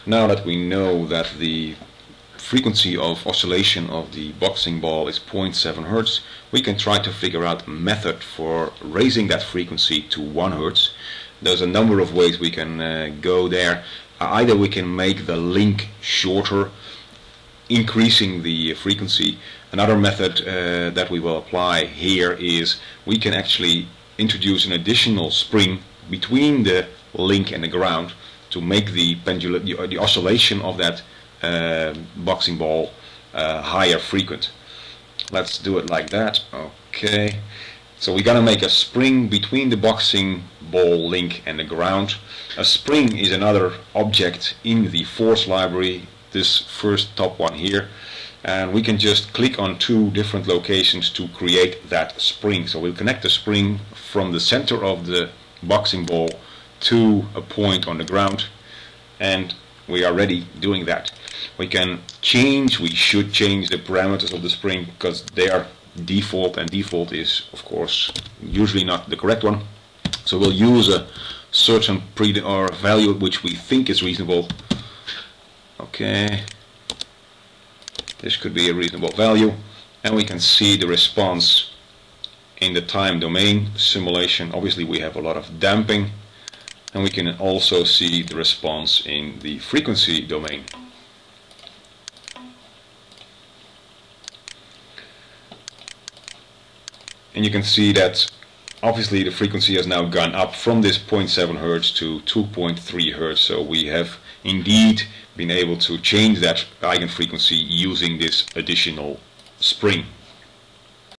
Now that we know that the frequency of oscillation of the boxing ball is 0.7 Hz, we can try to figure out a method for raising that frequency to 1 Hz. There's a number of ways we can go there. Either we can make the link shorter, increasing the frequency. Another method that we will apply here is we can actually introduce an additional spring between the link and the ground to make the pendulum, the oscillation of that boxing ball higher frequent. Let's do it like that. Okay, so we're gonna make a spring between the boxing ball link and the ground. A spring is another object in the force library, this first top one here, and we can just click on two different locations to create that spring. So we'll connect the spring from the center of the boxing ball to a point on the ground, and we are ready doing that. We should change the parameters of the spring because they are default, and default is of course usually not the correct one. So we'll use a certain or value which we think is reasonable. Okay, this could be a reasonable value, and we can see the response in the time domain simulation. Obviously we have a lot of damping, and we can also see the response in the frequency domain. And you can see that obviously the frequency has now gone up from this 0.7 Hz to 2.3 Hz. So we have indeed been able to change that eigenfrequency using this additional spring.